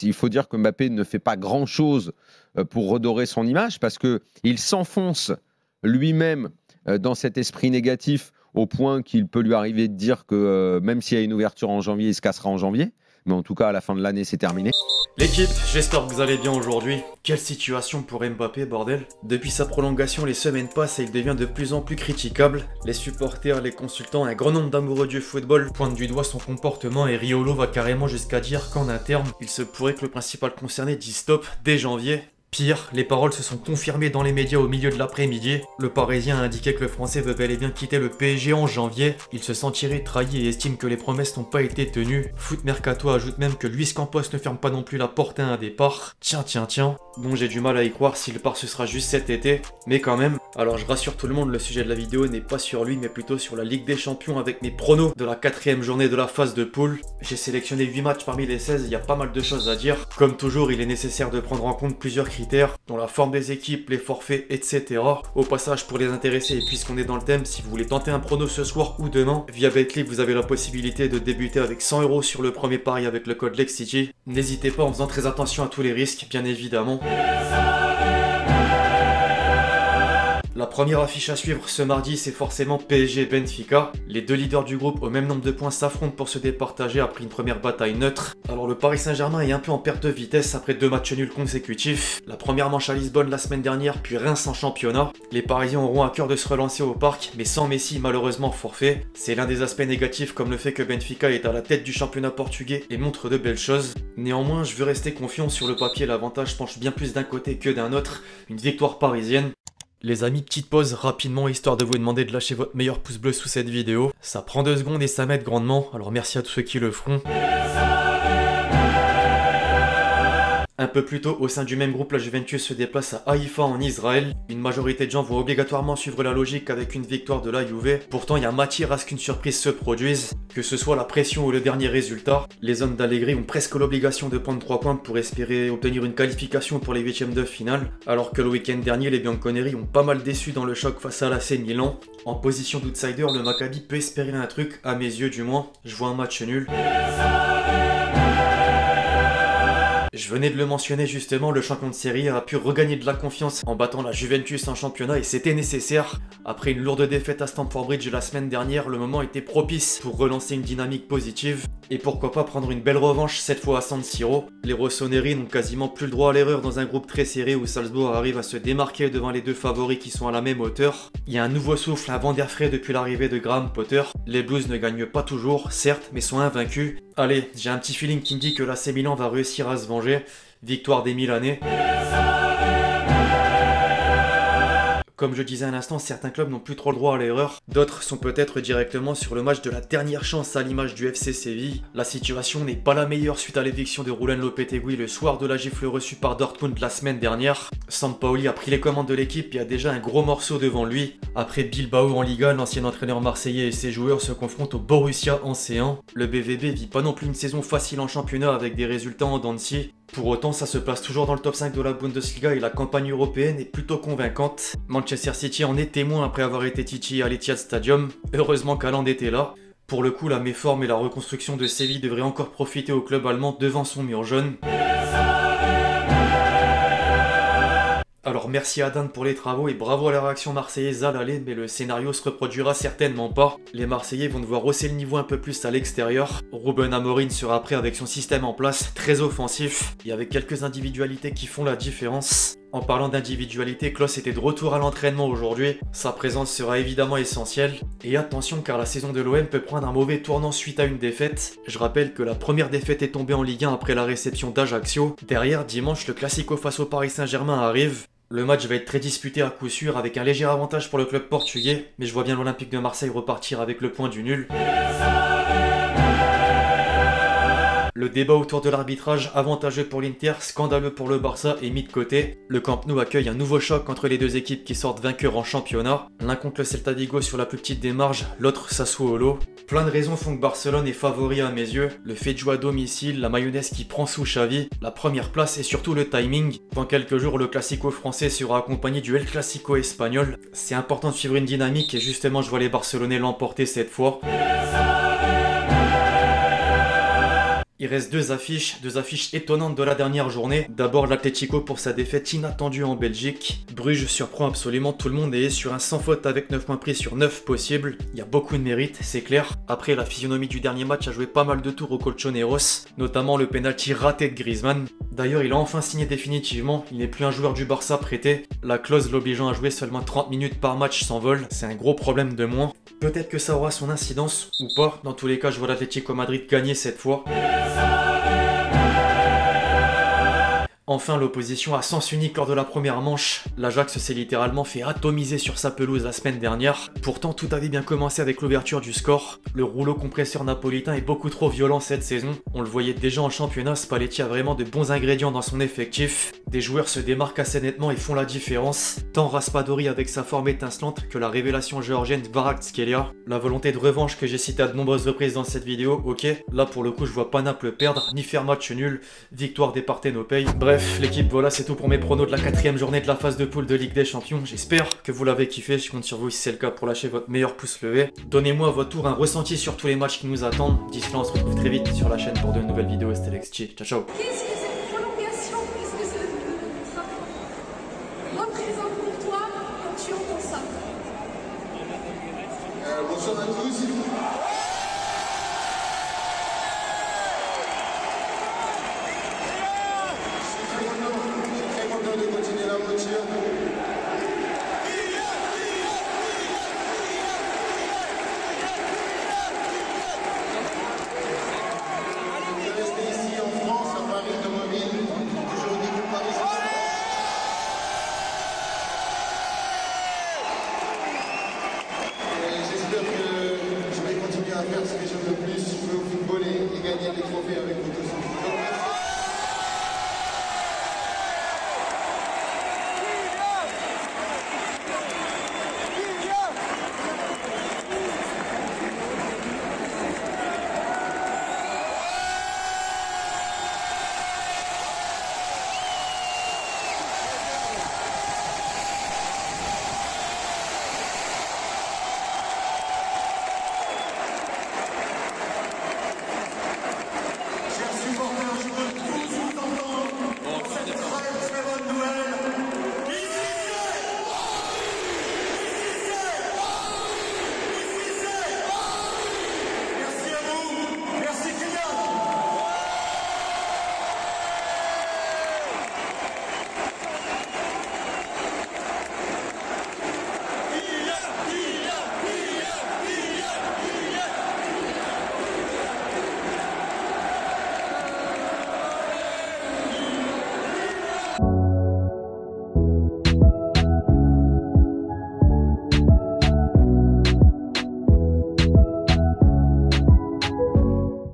Il faut dire que Mbappé ne fait pas grand-chose pour redorer son image parce qu'il s'enfonce lui-même dans cet esprit négatif au point qu'il peut lui arriver de dire que même s'il y a une ouverture en janvier, il se cassera en janvier. Mais en tout cas, à la fin de l'année, c'est terminé. L'équipe, j'espère que vous allez bien aujourd'hui. Quelle situation pour Mbappé, bordel. Depuis sa prolongation, les semaines passent et il devient de plus en plus critiquable. Les supporters, les consultants, un grand nombre d'amoureux du football pointent du doigt son comportement et Riolo va carrément jusqu'à dire qu'en interne, il se pourrait que le principal concerné dise stop dès janvier. Pire, les paroles se sont confirmées dans les médias au milieu de l'après-midi. Le Parisien a indiqué que le Français veut bel et bien quitter le PSG en janvier. Il se sentirait trahi et estime que les promesses n'ont pas été tenues. Foot Mercato ajoute même que Luis Campos ne ferme pas non plus la porte à un départ. Tiens. Bon, j'ai du mal à y croire, s'il part ce sera juste cet été. Mais quand même, alors je rassure tout le monde, le sujet de la vidéo n'est pas sur lui mais plutôt sur la Ligue des Champions avec mes pronos de la 4ème journée de la phase de poule. J'ai sélectionné 8 matchs parmi les 16, il y a pas mal de choses à dire. Comme toujours, il est nécessaire de prendre en compte plusieurs critères, dont la forme des équipes, les forfaits, etc. Au passage, pour les intéressés, et puisqu'on est dans le thème, si vous voulez tenter un prono ce soir ou demain, via Betclic, vous avez la possibilité de débuter avec 100 € sur le premier pari avec le code LEXCITY. N'hésitez pas en faisant très attention à tous les risques, bien évidemment. La première affiche à suivre ce mardi, c'est forcément PSG-Benfica. Les deux leaders du groupe au même nombre de points s'affrontent pour se départager après une première bataille neutre. Alors le Paris Saint-Germain est un peu en perte de vitesse après 2 matchs nuls consécutifs. La première manche à Lisbonne la semaine dernière, puis Reims en championnat. Les Parisiens auront à cœur de se relancer au parc, mais sans Messi malheureusement forfait. C'est l'un des aspects négatifs comme le fait que Benfica est à la tête du championnat portugais et montre de belles choses. Néanmoins, je veux rester confiant sur le papier, l'avantage penche bien plus d'un côté que d'un autre. Une victoire parisienne. Les amis, petite pause rapidement histoire de vous demander de lâcher votre meilleur pouce bleu sous cette vidéo. Ça prend 2 secondes et ça m'aide grandement, alors merci à tous ceux qui le feront. Un peu plus tôt, au sein du même groupe, la Juventus se déplace à Haïfa en Israël. Une majorité de gens vont obligatoirement suivre la logique avec une victoire de la Juve. Pourtant, il y a matière à ce qu'une surprise se produise. Que ce soit la pression ou le dernier résultat, les hommes d'Allegri ont presque l'obligation de prendre 3 points pour espérer obtenir une qualification pour les 8e de finale. Alors que le week-end dernier, les Bianconeri ont pas mal déçu dans le choc face à l'AC Milan. En position d'outsider, le Maccabi peut espérer un truc, à mes yeux du moins. Je vois un match nul. Je venais de le mentionner justement, le champion de Serie A pu regagner de la confiance en battant la Juventus en championnat et c'était nécessaire. Après une lourde défaite à Stamford Bridge la semaine dernière, le moment était propice pour relancer une dynamique positive. Et pourquoi pas prendre une belle revanche, cette fois à San Siro. Les rossoneri n'ont quasiment plus le droit à l'erreur dans un groupe très serré où Salzbourg arrive à se démarquer devant les deux favoris qui sont à la même hauteur. Il y a un nouveau souffle, un vent d'air frais depuis l'arrivée de Graham Potter. Les Blues ne gagnent pas toujours, certes, mais sont invaincus. Allez, j'ai un petit feeling qui me dit que l'AC Milan va réussir à se venger. Victoire des Milanais. Comme je disais à l'instant, certains clubs n'ont plus trop le droit à l'erreur. D'autres sont peut-être directement sur le match de la dernière chance à l'image du FC Séville. La situation n'est pas la meilleure suite à l'éviction de Roulem Lopetegui le soir de la gifle reçue par Dortmund la semaine dernière. Sampaoli a pris les commandes de l'équipe et a déjà un gros morceau devant lui. Après Bilbao en Liga, l'ancien entraîneur marseillais et ses joueurs se confrontent au Borussia en C1. Le BVB vit pas non plus une saison facile en championnat avec des résultats en dents de scie. Pour autant, ça se place toujours dans le top 5 de la Bundesliga et la campagne européenne est plutôt convaincante. Manchester City en est témoin après avoir été titillé à l'Etihad Stadium. Heureusement qu'Haaland était là. Pour le coup, la méforme et la reconstruction de Séville devraient encore profiter au club allemand devant son mur jaune. Alors merci à Dan pour les travaux et bravo à la réaction marseillaise à l'aller, mais le scénario se reproduira certainement pas. Les Marseillais vont devoir hausser le niveau un peu plus à l'extérieur. Ruben Amorim sera prêt avec son système en place, très offensif, et avec quelques individualités qui font la différence. En parlant d'individualité, Klose était de retour à l'entraînement aujourd'hui. Sa présence sera évidemment essentielle. Et attention car la saison de l'OM peut prendre un mauvais tournant suite à une défaite. Je rappelle que la première défaite est tombée en Ligue 1 après la réception d'Ajaccio. Derrière, dimanche, le Classico face au Paris Saint-Germain arrive. Le match va être très disputé à coup sûr avec un léger avantage pour le club portugais. Mais je vois bien l'Olympique de Marseille repartir avec le point du nul. Le débat autour de l'arbitrage, avantageux pour l'Inter, scandaleux pour le Barça est mis de côté. Le Camp Nou accueille un nouveau choc entre les deux équipes qui sortent vainqueurs en championnat. L'un contre le Celta Vigo sur la plus petite des marges, l'autre Sassuolo. Plein de raisons font que Barcelone est favori à mes yeux. Le fait de jouer à domicile, la mayonnaise qui prend sous Xavi, la première place et surtout le timing. Dans quelques jours, le Classico français sera accompagné du El Clasico espagnol. C'est important de suivre une dynamique et justement je vois les Barcelonais l'emporter cette fois. Il reste deux affiches étonnantes de la dernière journée. D'abord l'Atlético pour sa défaite inattendue en Belgique. Bruges surprend absolument tout le monde et est sur un sans faute avec 9 points pris sur 9 possibles. Il y a beaucoup de mérite, c'est clair. Après, la physionomie du dernier match a joué pas mal de tours au Colchoneros, notamment le penalty raté de Griezmann. D'ailleurs, il a enfin signé définitivement, il n'est plus un joueur du Barça prêté. La clause l'obligeant à jouer seulement 30 minutes par match s'envole, c'est un gros problème de moins. Peut-être que ça aura son incidence ou pas. Dans tous les cas, je vois l'Atlético Madrid gagner cette fois. Enfin, l'opposition à sens unique lors de la première manche. L'Ajax s'est littéralement fait atomiser sur sa pelouse la semaine dernière. Pourtant, tout avait bien commencé avec l'ouverture du score. Le rouleau compresseur napolitain est beaucoup trop violent cette saison. On le voyait déjà en championnat, Spalletti a vraiment de bons ingrédients dans son effectif. Des joueurs se démarquent assez nettement et font la différence. Tant Raspadori avec sa forme étincelante que la révélation géorgienne Kvaratskhelia. La volonté de revanche que j'ai citée à de nombreuses reprises dans cette vidéo, ok. Là pour le coup, je vois pas Naples perdre, ni faire match nul. Victoire des Parthénopei. Bref, l'équipe, voilà, c'est tout pour mes pronos de la 4ème journée de la phase de poule de Ligue des Champions. J'espère que vous l'avez kiffé, je compte sur vous si c'est le cas pour lâcher votre meilleur pouce levé. Donnez-moi à votre tour un ressenti sur tous les matchs qui nous attendent. D'ici là, on se retrouve très vite sur la chaîne pour de nouvelles vidéos. C'était LexG. Ciao, ciao. Qu'est-ce que cette prolongation? Qu'est-ce que ça représente pour toi quand tu entends ça? Bonsoir à tous.